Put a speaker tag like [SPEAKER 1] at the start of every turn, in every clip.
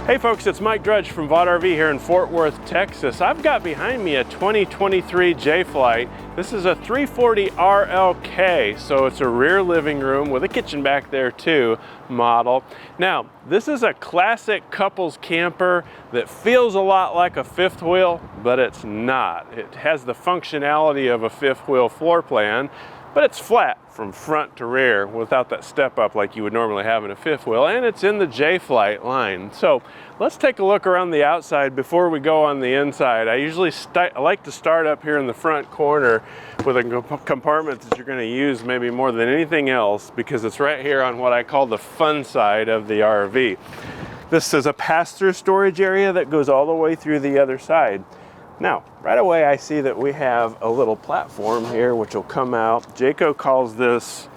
[SPEAKER 1] Hey folks, it's Mike Drudge from Vaught RV here in Fort Worth, Texas. I've got behind me a 2023 J-Flight. This is a 340 RLK, so it's a rear living room with a kitchen back there too model. Now, this is a classic couples camper that feels a lot like a fifth wheel, but it's not. It has the functionality of a fifth wheel floor plan, but it's flat from front to rear without that step up like you would normally have in a fifth wheel, and it's in the J-Flight line. So let's take a look around the outside before we go on the inside. I usually like to start up here in the front corner with a compartment that you're going to use maybe more than anything else, because it's right here on what I call the fun side of the RV. This is a pass-through storage area that goes all the way through the other side. Now, right away I see that we have a little platform here which will come out. Jayco calls this,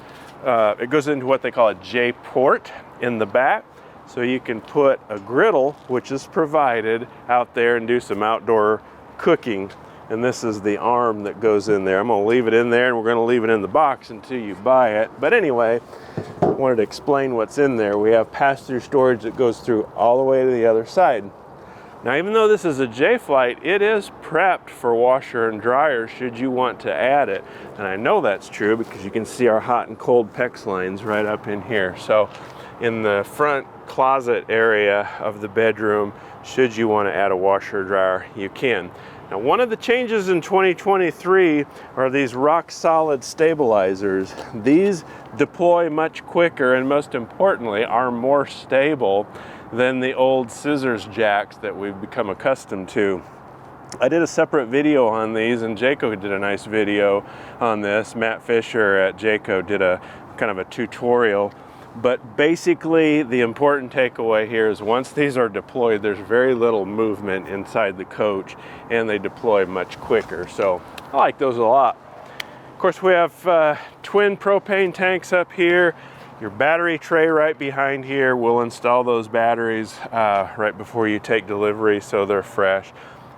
[SPEAKER 1] it goes into what they call a J-port in the back. So you can put a griddle, which is provided, out there and do some outdoor cooking. And this is the arm that goes in there. I'm gonna leave it in there, and we're gonna leave it in the box until you buy it. But anyway, I wanted to explain what's in there. We have pass-through storage that goes through all the way to the other side. Now, even though this is a J-Flight, it is prepped for washer and dryer should you want to add it. And I know that's true because you can see our hot and cold PEX lines right up in here. So in the front closet area of the bedroom, should you want to add a washer or dryer, you can. Now, one of the changes in 2023 are these rock solid stabilizers. These deploy much quicker and, most importantly, are more stable than the old scissors jacks that we've become accustomed to. I did a separate video on these, and Jayco did a nice video on this. Matt Fisher at Jayco did a kind of a tutorial. But basically, the important takeaway here is once these are deployed, there's very little movement inside the coach, and they deploy much quicker. So I like those a lot. Of course, we have twin propane tanks up here. Your battery tray right behind here. We'll install those batteries right before you take delivery so they're fresh.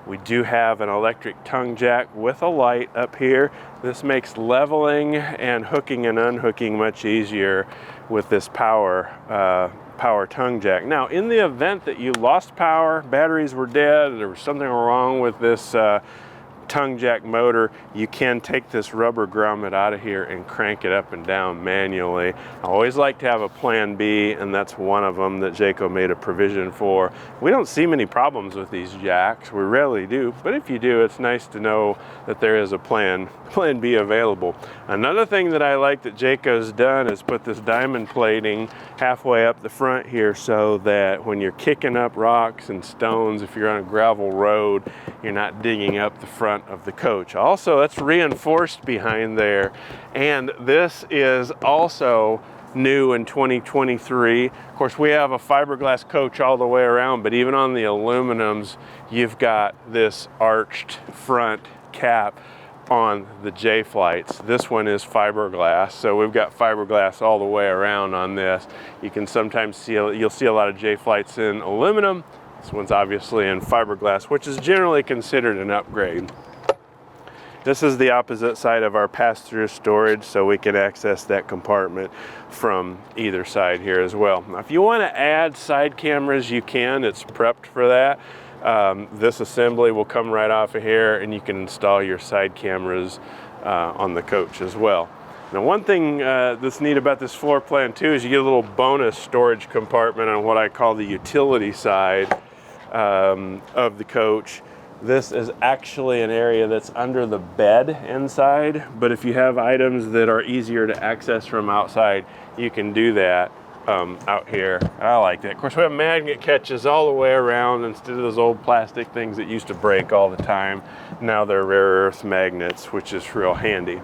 [SPEAKER 1] We do have an electric tongue jack with a light up here. This makes leveling and hooking and unhooking much easier with this power tongue jack. Now, in the event that you lost power, batteries were dead, there was something wrong with this tongue jack motor, you can take this rubber grommet out of here and crank it up and down manually. I always like to have a plan B, and that's one of them that Jayco made a provision for. We don't see many problems with these jacks, we rarely do, but if you do, it's nice to know that there is a plan B available. Another thing that I like that Jayco's done is put this diamond plating halfway up the front here so that when you're kicking up rocks and stones, if you're on a gravel road, you're not digging up the front of the coach. Also, that's reinforced behind there, and this is also new in 2023. Of course, we have a fiberglass coach all the way around, but even on the aluminums, you've got this arched front cap on the J-Flights. This one is fiberglass, so we've got fiberglass all the way around on this. You can sometimes see, you'll see a lot of J-Flights in aluminum. This one's obviously in fiberglass, which is generally considered an upgrade. This is the opposite side of our pass-through storage, so we can access that compartment from either side here as well. Now, if you want to add side cameras, you can. It's prepped for that. This assembly will come right off of here, and you can install your side cameras on the coach as well. Now, one thing that's neat about this floor plan too is you get a little bonus storage compartment on what I call the utility side of the coach. This is actually an area that's under the bed inside, but if you have items that are easier to access from outside, you can do that out here. I like that. Of course, we have magnet catches all the way around instead of those old plastic things that used to break all the time. Now they're rare earth magnets, which is real handy.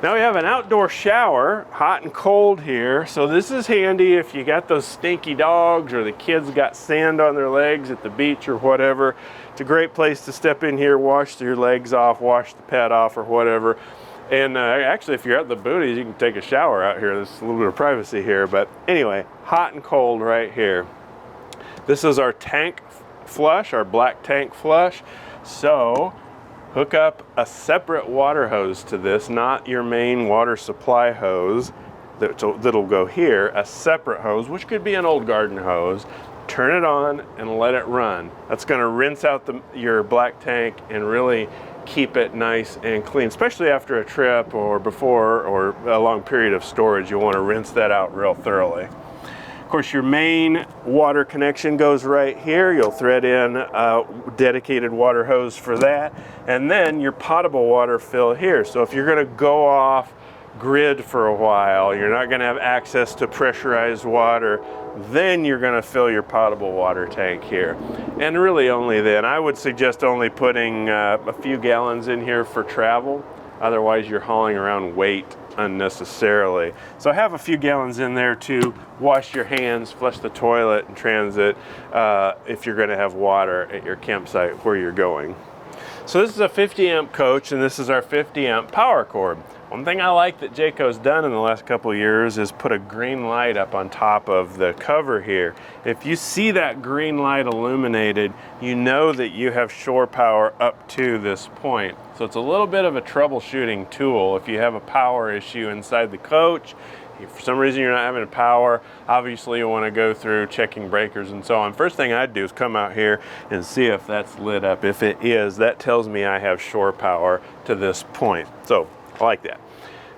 [SPEAKER 1] Now we have an outdoor shower, hot and cold here. So this is handy if you got those stinky dogs or the kids got sand on their legs at the beach or whatever. It's a great place to step in here, wash your legs off, wash the pet off or whatever. And actually, if you're at the booties, you can take a shower out here. There's a little bit of privacy here, but anyway, hot and cold right here. This is our tank flush, our black tank flush. So hook up a separate water hose to this, not your main water supply hose that'll go here, a separate hose, which could be an old garden hose, turn it on and let it run. That's going to rinse out your black tank and really keep it nice and clean, especially after a trip or before or a long period of storage. You want to rinse that out real thoroughly. Of course, your main water connection goes right here. You'll thread in a dedicated water hose for that, and then your potable water fill here. So if you're going to go off grid for a while, you're not going to have access to pressurized water, then you're going to fill your potable water tank here. And really only then. I would suggest only putting a few gallons in here for travel. Otherwise you're hauling around weight unnecessarily. So have a few gallons in there to wash your hands, flush the toilet in transit, if you're going to have water at your campsite where you're going. So this is a 50 amp coach, and this is our 50 amp power cord. One thing I like that Jayco's done in the last couple of years is put a green light up on top of the cover here. If you see that green light illuminated, you know that you have shore power up to this point. So it's a little bit of a troubleshooting tool. If you have a power issue inside the coach, if for some reason you're not having power, obviously you want to go through checking breakers and so on. First thing I'd do is come out here and see if that's lit up. If it is, that tells me I have shore power to this point. So I like that.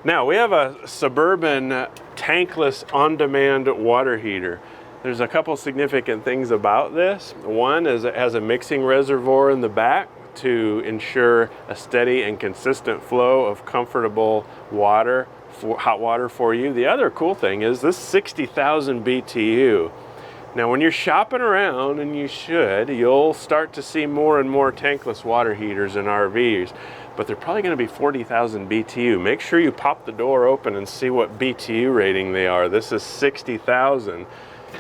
[SPEAKER 1] Now we have a Suburban tankless on-demand water heater. There's a couple significant things about this. One is it has a mixing reservoir in the back to ensure a steady and consistent flow of comfortable water, hot water for you. The other cool thing is this 60,000 BTU. Now when you're shopping around, and you should, you'll start to see more and more tankless water heaters in RVs, but they're probably going to be 40,000 BTU. Make sure you pop the door open and see what BTU rating they are. This is 60,000,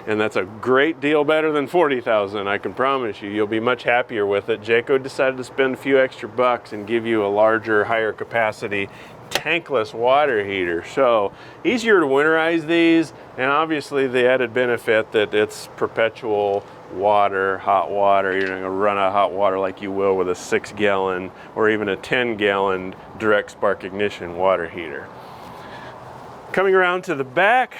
[SPEAKER 1] and that's a great deal better than 40,000. I can promise you, you'll be much happier with it. Jayco decided to spend a few extra bucks and give you a larger, higher capacity tankless water heater. So easier to winterize these, and obviously the added benefit that it's perpetual water, hot water. You're not going to run out of hot water like you will with a 6-gallon or even a 10-gallon direct spark ignition water heater. Coming around to the back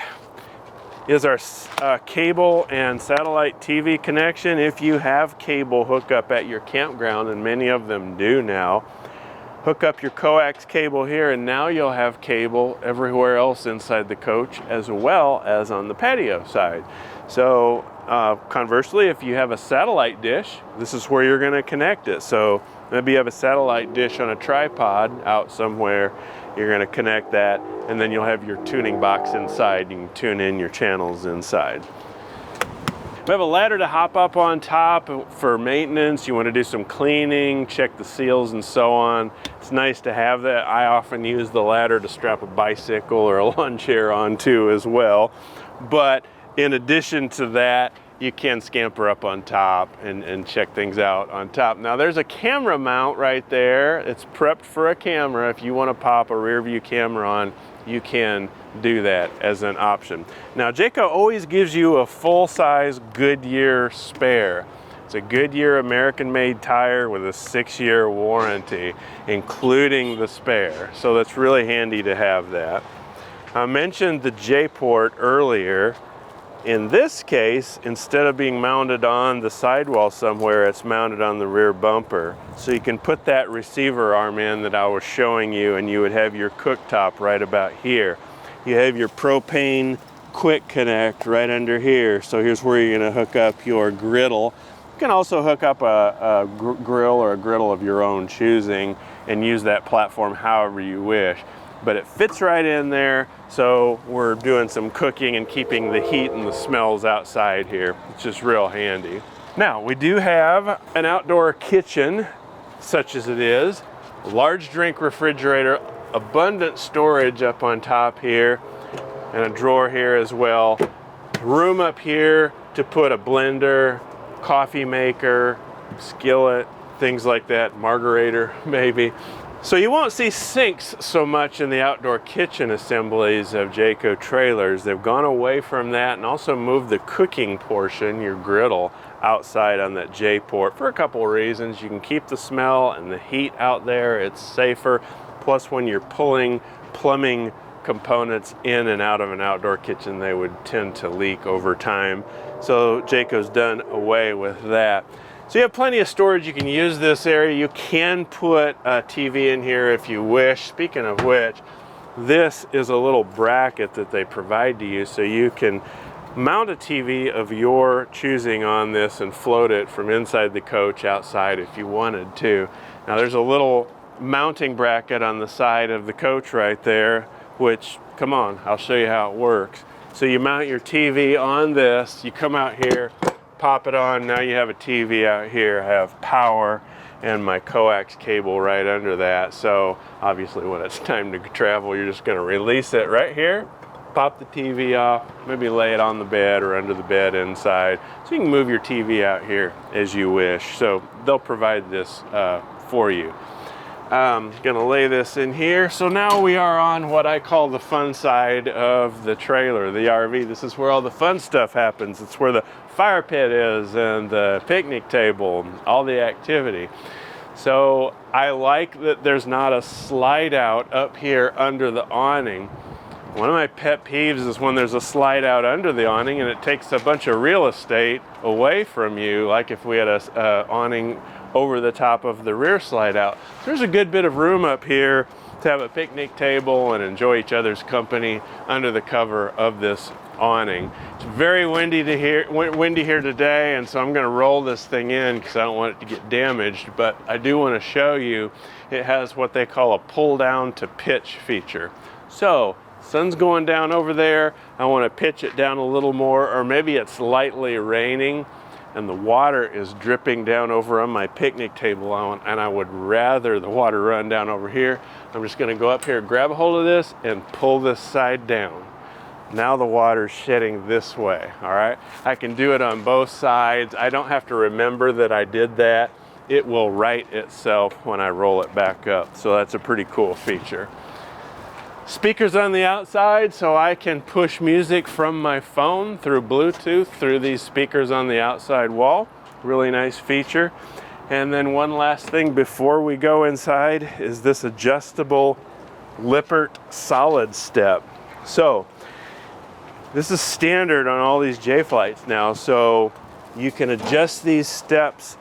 [SPEAKER 1] is our cable and satellite TV connection. If you have cable hookup at your campground, and many of them do now, hook up your coax cable here, and now you'll have cable everywhere else inside the coach, as well as on the patio side. So conversely, if you have a satellite dish, this is where you're going to connect it. So maybe you have a satellite dish on a tripod out somewhere, you're going to connect that, and then you'll have your tuning box inside. You can tune in your channels inside. We have a ladder to hop up on top for maintenance. You want to do some cleaning, check the seals and so on. It's nice to have that. I often use the ladder to strap a bicycle or a lawn chair onto as well. But in addition to that, you can scamper up on top and check things out on top. Now there's a camera mount right there. It's prepped for a camera. If you want to pop a rear view camera on, you can do that as an option. Now Jayco always gives you a full-size Goodyear spare. It's a Goodyear American-made tire with a 6-year warranty, including the spare. So that's really handy to have that. I mentioned the J-port earlier. In this case, instead of being mounted on the sidewall somewhere, it's mounted on the rear bumper. So you can put that receiver arm in that I was showing you, and you would have your cooktop right about here. You have your propane quick connect right under here. So here's where you're going to hook up your griddle. You can also hook up a grill or a griddle of your own choosing and use that platform however you wish. But it fits right in there, so we're doing some cooking and keeping the heat and the smells outside here. It's just real handy. Now, we do have an outdoor kitchen, such as it is, a large drink refrigerator, abundant storage up on top here, and a drawer here as well. Room up here to put a blender, coffee maker, skillet, things like that, margarator maybe. So you won't see sinks so much in the outdoor kitchen assemblies of Jayco trailers. They've gone away from that and also moved the cooking portion, your griddle, outside on that J-port for a couple of reasons. You can keep the smell and the heat out there. It's safer. Plus, when you're pulling plumbing components in and out of an outdoor kitchen, they would tend to leak over time. So Jayco's done away with that. So you have plenty of storage. You can use this area. You can put a TV in here if you wish. Speaking of which, this is a little bracket that they provide to you, so you can mount a TV of your choosing on this and float it from inside the coach outside if you wanted to. Now there's a little mounting bracket on the side of the coach right there, which, come on, I'll show you how it works. So you mount your TV on this, you come out here, pop it on, now you have a TV out here. I have power and my coax cable right under that. So obviously when it's time to travel, you're just gonna release it right here, pop the TV off, maybe lay it on the bed or under the bed inside. So you can move your TV out here as you wish. So they'll provide this for you. Gonna lay this in here. So now we are on what I call the fun side of the trailer, the RV. This is where all the fun stuff happens. It's where the fire pit is and the picnic table, all the activity. So I like that there's not a slide out up here under the awning. One of my pet peeves is when there's a slide out under the awning and it takes a bunch of real estate away from you, like if we had a awning over the top of the rear slide out. There's a good bit of room up here to have a picnic table and enjoy each other's company under the cover of this awning. It's very windy here today, and so I'm going to roll this thing in because I don't want it to get damaged, but I do want to show you it has what they call a pull down to pitch feature. So sun's going down over there, I want to pitch it down a little more, or maybe it's lightly raining and the water is dripping down over on my picnic table, and I would rather the water run down over here. I'm just going to go up here, grab a hold of this, and pull this side down. Now the water's shedding this way, all right? I can do it on both sides. I don't have to remember that I did that. It will right itself when I roll it back up. So that's a pretty cool feature. Speakers on the outside, so I can push music from my phone through Bluetooth through these speakers on the outside wall. Really nice feature. And then one last thing before we go inside is this adjustable Lippert solid step. So this is standard on all these J-Flights now, so you can adjust these steps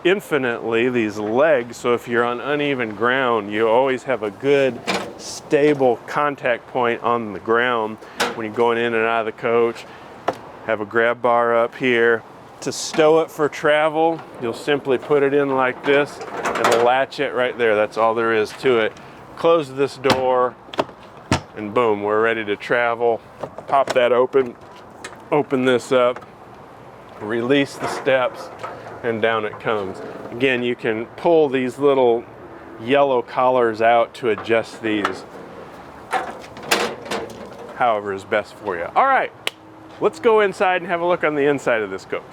[SPEAKER 1] infinitely, these legs, so if you're on uneven ground, you always have a good stable contact point on the ground when you're going in and out of the coach. Have a grab bar up here. To stow it for travel, you'll simply put it in like this and latch it right there. That's all there is to it. Close this door and boom, we're ready to travel. Pop that open, open this up, release the steps, and down it comes. Again, you can pull these little yellow collars out to adjust these however is best for you. All right, let's go inside and have a look on the inside of this coach.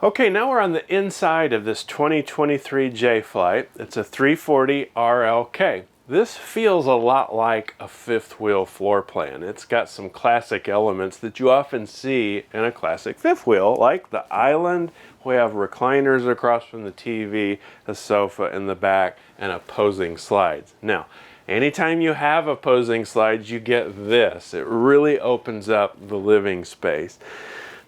[SPEAKER 1] Okay, now we're on the inside of this 2023 J-Flight. It's a 340 RLK. This feels a lot like a fifth wheel floor plan. It's got some classic elements that you often see in a classic fifth wheel, like the island. We have recliners across from the TV, a sofa in the back, and opposing slides. Now, anytime you have opposing slides, you get this. It really opens up the living space.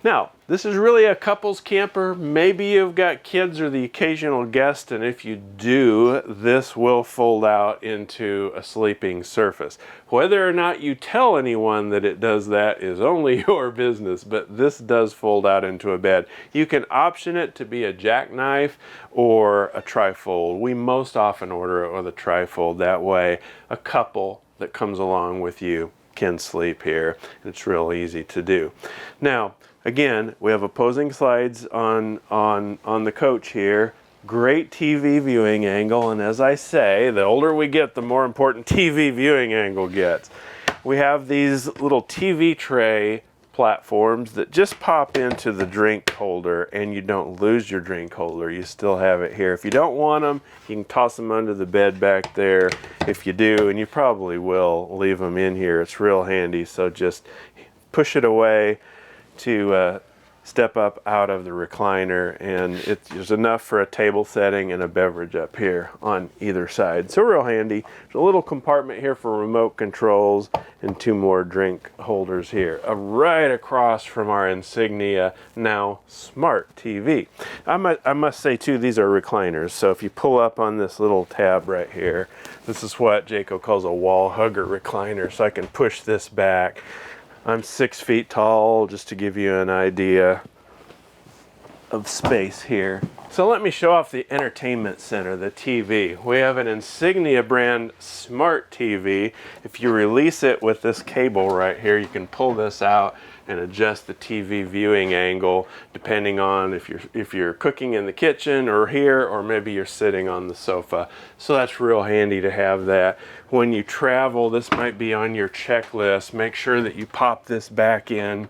[SPEAKER 1] Now, this is really a couples camper. Maybe you've got kids or the occasional guest, and if you do, this will fold out into a sleeping surface. Whether or not you tell anyone that it does that is only your business, but this does fold out into a bed. You can option it to be a jackknife or a trifold. We most often order it with a trifold. That way, a couple that comes along with you can sleep here. It's real easy to do. Now, again, we have opposing slides on the coach here. Great TV viewing angle, and as I say, the older we get, the more important TV viewing angle gets. We have these little TV tray platforms that just pop into the drink holder, and you don't lose your drink holder. You still have it here. If you don't want them, you can toss them under the bed back there. If you do, and you probably will, leave them in here. It's real handy, so just push it away to step up out of the recliner, and there's enough for a table setting and a beverage up here on either side. So real handy. There's a little compartment here for remote controls and 2 more drink holders here. Right across from our Insignia now smart TV. I must say too, these are recliners. So if you pull up on this little tab right here, this is what Jayco calls a wall hugger recliner. So I can push this back. I'm 6 feet tall, just to give you an idea of space here. So let me show off the entertainment center, the TV. We have an Insignia brand smart TV. If you release it with this cable right here, you can pull this out and adjust the TV viewing angle depending on if you're cooking in the kitchen or here, or maybe you're sitting on the sofa. So that's real handy to have that. When you travel, this might be on your checklist. Make sure that you pop this back in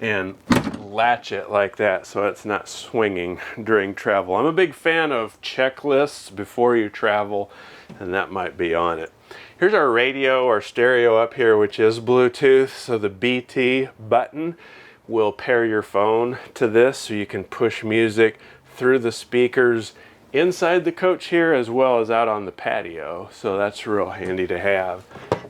[SPEAKER 1] and latch it like that so it's not swinging during travel. I'm a big fan of checklists before you travel, and that might be on it. Here's our radio or stereo up here, which is Bluetooth. So the BT button will pair your phone to this, so you can push music through the speakers inside the coach here as well as out on the patio. So that's real handy to have.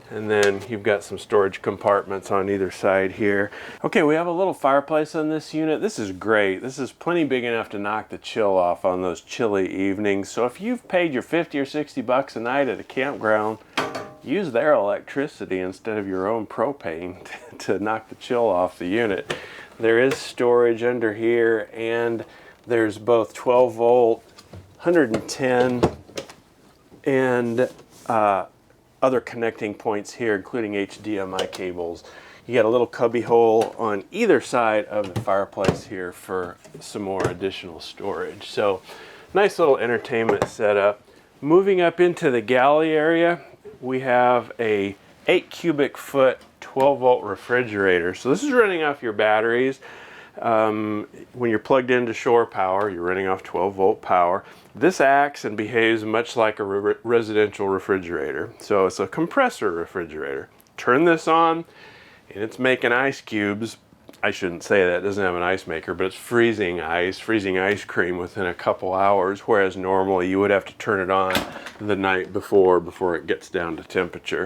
[SPEAKER 1] And then you've got some storage compartments on either side here. Okay, we have a little fireplace on this unit. This is great. This is plenty big enough to knock the chill off on those chilly evenings. So if you've paid your 50 or 60 bucks a night at a campground, use their electricity instead of your own propane to knock the chill off the unit. There is storage under here, and there's both 12 volt, 110, and other connecting points here, including HDMI cables. You got a little cubby hole on either side of the fireplace here for some more additional storage. So nice little entertainment setup. Moving up into the galley area, we have a 8 cubic foot 12 volt refrigerator. So this is running off your batteries. When you're plugged into shore power, you're running off 12 volt power. This acts and behaves much like a residential refrigerator. So it's a compressor refrigerator. Turn this on and it's making ice cubes. I shouldn't say that, it doesn't have an ice maker, but it's freezing ice cream within a couple hours, whereas normally you would have to turn it on the night before it gets down to temperature.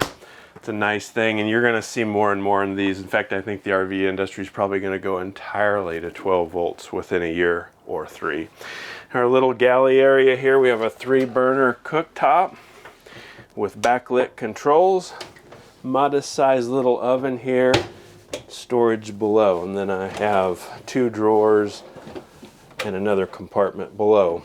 [SPEAKER 1] It's a nice thing, and you're going to see more and more in these. In fact, I think the RV industry is probably going to go entirely to 12 volts within a year or 3. Our little galley area here, we have a 3-burner cooktop with backlit controls, modest sized little oven here, storage below, and then I have 2 drawers and another compartment below.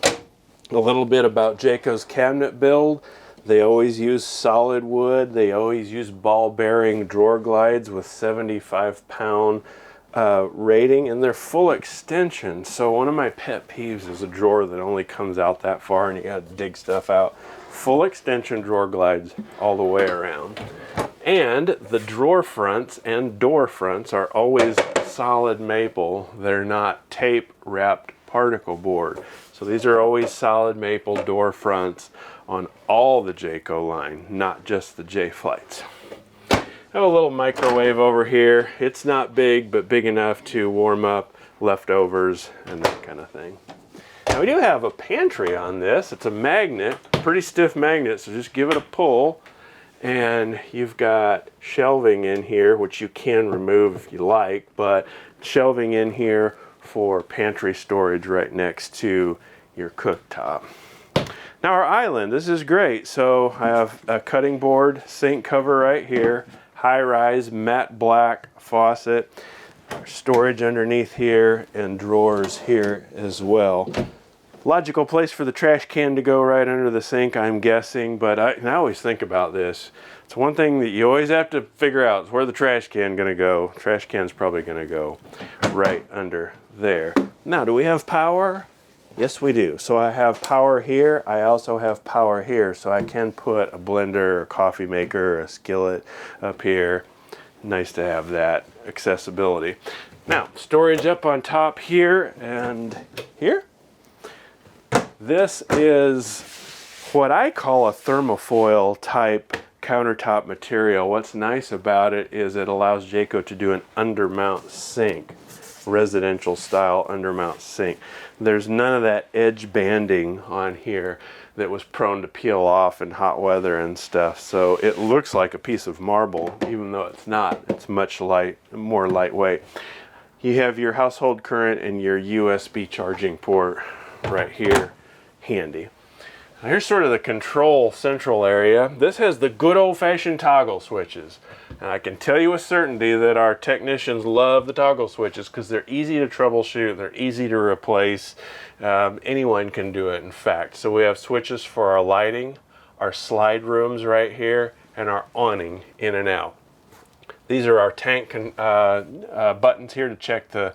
[SPEAKER 1] A little bit about Jayco's cabinet build. They always use solid wood. They always use ball bearing drawer glides with 75-pound rating, and they're full extension. So one of my pet peeves is a drawer that only comes out that far and you gotta dig stuff out. Full extension drawer glides all the way around. And the drawer fronts and door fronts are always solid maple. They're not tape wrapped particle board. So these are always solid maple door fronts on all the Jayco line, not just the J-Flights. I have a little microwave over here. It's not big, but big enough to warm up leftovers and that kind of thing. Now we do have a pantry on this. It's a magnet, pretty stiff magnet, so just give it a pull. And you've got shelving in here, which you can remove if you like, but shelving in here for pantry storage right next to your cooktop. Now our island, this is great. So I have a cutting board sink cover right here, high-rise matte black faucet, storage underneath here, and drawers here as well. Logical place for the trash can to go right under the sink, I'm guessing, but I always think about this. It's one thing that you always have to figure out is where the trash can gonna go. Trash can's probably gonna go right under there. Now, do we have power? Yes, we do. So I have power here. I also have power here, so I can put a blender, a coffee maker, a skillet up here. Nice to have that accessibility. Now, storage up on top here and here. This is what I call a thermofoil type countertop material. What's nice about it is it allows Jayco to do an undermount sink. residential style undermount sink. There's none of that edge banding on here that was prone to peel off in hot weather and stuff. So it looks like a piece of marble, even though it's not. It's much more lightweight. You have your household current and your USB charging port right here handy. Now here's sort of the control central area. This has the good old-fashioned toggle switches. And I can tell you with certainty that our technicians love the toggle switches because they're easy to troubleshoot, they're easy to replace. Anyone can do it, in fact. So we have switches for our lighting, our slide rooms right here, and our awning in and out. These are our tank buttons here to check the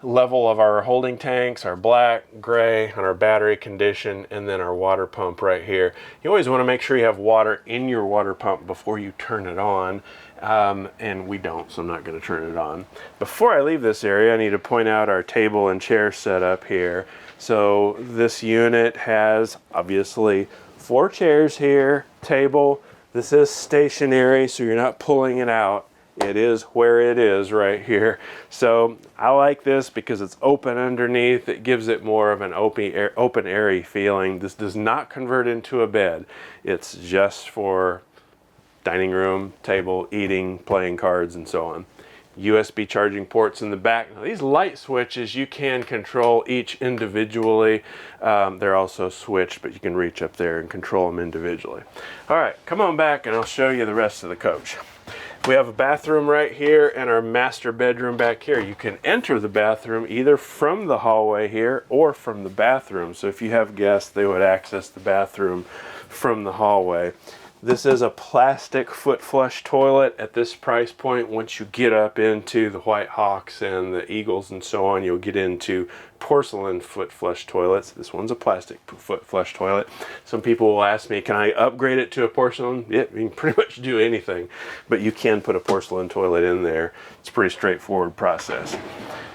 [SPEAKER 1] level of our holding tanks, our black, gray, and our battery condition, and then our water pump right here. You always want to make sure you have water in your water pump before you turn it on, and we don't, so I'm not going to turn it on. Before I leave this area, I need to point out our table and chair setup here. So this unit has, obviously, 4 chairs here, table. This is stationary, so you're not pulling it out. It is where it is right here. So I like this because it's open underneath. It gives it more of an open airy feeling. This does not convert into a bed. It's just for dining room, table, eating, playing cards, and so on. USB charging ports in the back. Now, these light switches, you can control each individually. They're also switched, but you can reach up there and control them individually. All right, come on back and I'll show you the rest of the coach. We have a bathroom right here and our master bedroom back here. You can enter the bathroom either from the hallway here or from the bathroom. So if you have guests, they would access the bathroom from the hallway. This is a plastic foot flush toilet at this price point. Once you get up into the White Hawks and the Eagles and so on, you'll get into porcelain foot flush toilets. This one's a plastic foot flush toilet. Some people will ask me, can I upgrade it to a porcelain? Yeah, you can pretty much do anything, but you can put a porcelain toilet in there. It's a pretty straightforward process.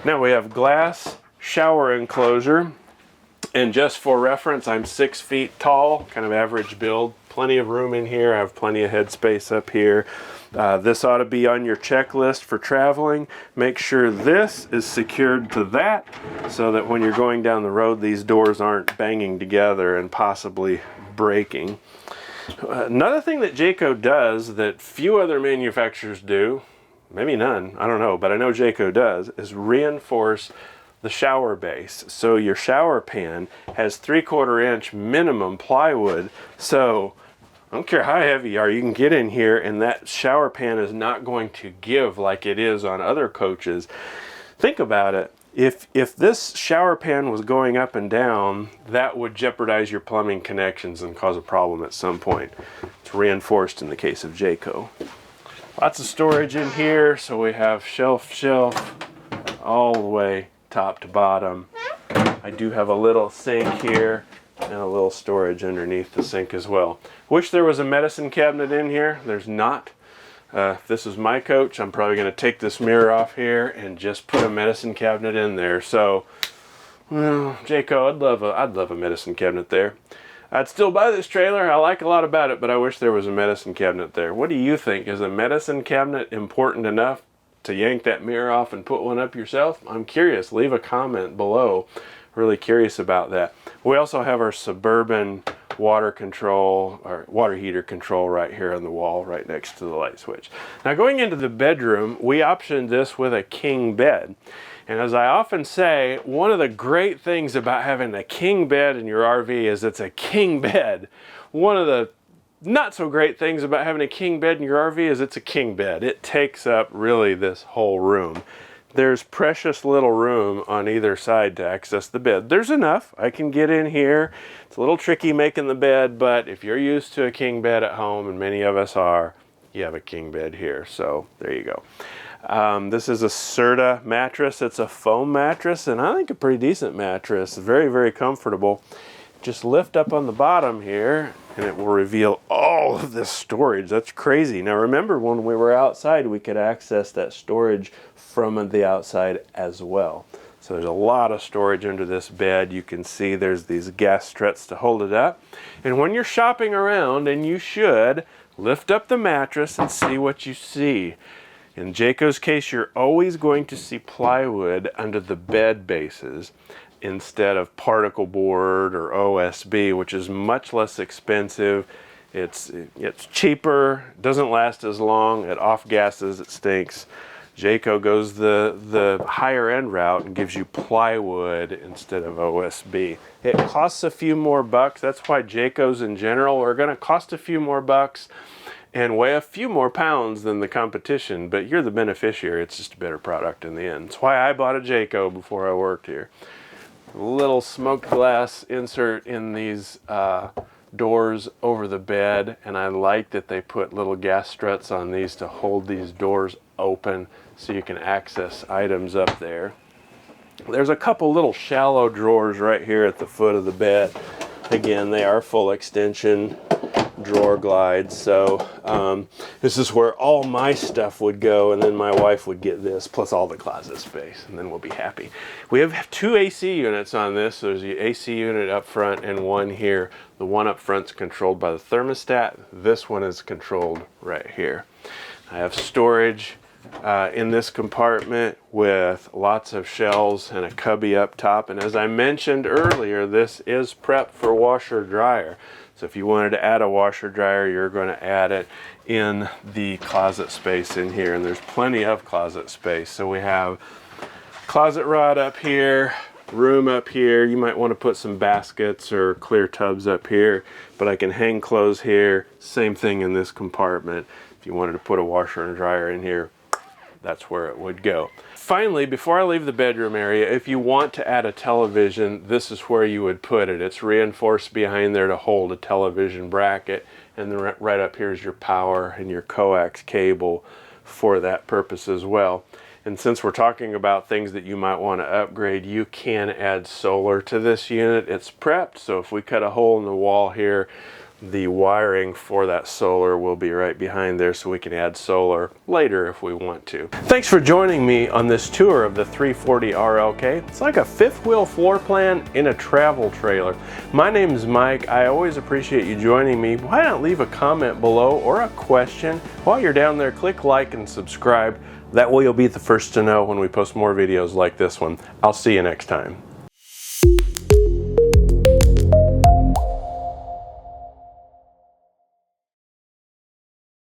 [SPEAKER 1] Now we have glass shower enclosure. And just for reference, I'm 6 feet tall, kind of average build. Plenty of room in here. I have plenty of headspace up here. This ought to be on your checklist for traveling. Make sure this is secured to that so that when you're going down the road, these doors aren't banging together and possibly breaking. Another thing that Jayco does that few other manufacturers do, maybe none, I don't know, but I know Jayco does, is reinforce the shower base. So your shower pan has 3/4 inch minimum plywood. So I don't care how heavy you are, you can get in here and that shower pan is not going to give like it is on other coaches. Think about it. If this shower pan was going up and down, that would jeopardize your plumbing connections and cause a problem at some point. It's reinforced in the case of Jayco. Lots of storage in here. So we have shelf all the way top to bottom. I do have a little sink here and a little storage underneath the sink as well. Wish there was a medicine cabinet in here. There's not. If this is my coach, I'm probably going to take this mirror off here and just put a medicine cabinet in there. So, well, Jayco, I'd love a medicine cabinet there. I'd still buy this trailer. I like a lot about it, but I wish there was a medicine cabinet there. What do you think? Is a medicine cabinet important enough to yank that mirror off and put one up yourself? I'm curious. Leave a comment below. Really curious about that. We also have our Suburban water control, or water heater control right here on the wall, right next to the light switch. Now going into the bedroom, we optioned this with a king bed. And as I often say, one of the great things about having a king bed in your RV is it's a king bed. One of the not so great things about having a king bed in your RV is it's a king bed. It takes up really this whole room. There's precious little room on either side to access the bed. There's enough. I can get in here. It's a little tricky making the bed, but if you're used to a king bed at home, and many of us are, you have a king bed here. So there you go. This is a Serta mattress. It's a foam mattress, and I think a pretty decent mattress. Very, very comfortable. Just lift up on the bottom here and it will reveal all of this storage. That's crazy. Now remember, when we were outside, we could access that storage from the outside as well. So there's a lot of storage under this bed. You can see there's these gas struts to hold it up. And when you're shopping around, and you should, lift up the mattress and see what you see. In Jayco's case, you're always going to see plywood under the bed bases instead of particle board or OSB, which is much less expensive. It's cheaper, doesn't last as long, it off-gasses, it stinks. Jayco goes the higher end route and gives you plywood instead of OSB. It costs a few more bucks. That's why Jayco's in general are going to cost a few more bucks and weigh a few more pounds than the competition, but you're the beneficiary. It's just a better product in the end. That's why I bought a Jayco before I worked here. A little smoked glass insert in these doors over the bed, and I like that they put little gas struts on these to hold these doors open so you can access items up there. There's a couple little shallow drawers right here at the foot of the bed. Again, they are full extension drawer glides, so this is where all my stuff would go, and then my wife would get this plus all the closet space, and then we'll be happy. We have 2 AC units on this. There's the AC unit up front and one here. The one up front's controlled by the thermostat. This one is controlled right here. I have storage in this compartment with lots of shelves and a cubby up top, and as I mentioned earlier, this is prepped for washer dryer. So if you wanted to add a washer dryer, you're going to add it in the closet space in here, and there's plenty of closet space. So we have closet rod up here, room up here. You might want to put some baskets or clear tubs up here, but I can hang clothes here. Same thing in this compartment. If you wanted to put a washer and dryer in here, that's where it would go. Finally, before I leave the bedroom area, if you want to add a television, this is where you would put it. It's reinforced behind there to hold a television bracket, and then right up here is your power and your coax cable for that purpose as well. And since we're talking about things that you might want to upgrade, you can add solar to this unit. It's prepped, so if we cut a hole in the wall here, the wiring for that solar will be right behind there, so we can add solar later if we want to. Thanks for joining me on this tour of the 340 RLK. It's like a fifth wheel floor plan in a travel trailer. My name is Mike. I always appreciate you joining me. Why not leave a comment below or a question? While you're down there, click like and subscribe. That way you'll be the first to know when we post more videos like this one. I'll see you next time.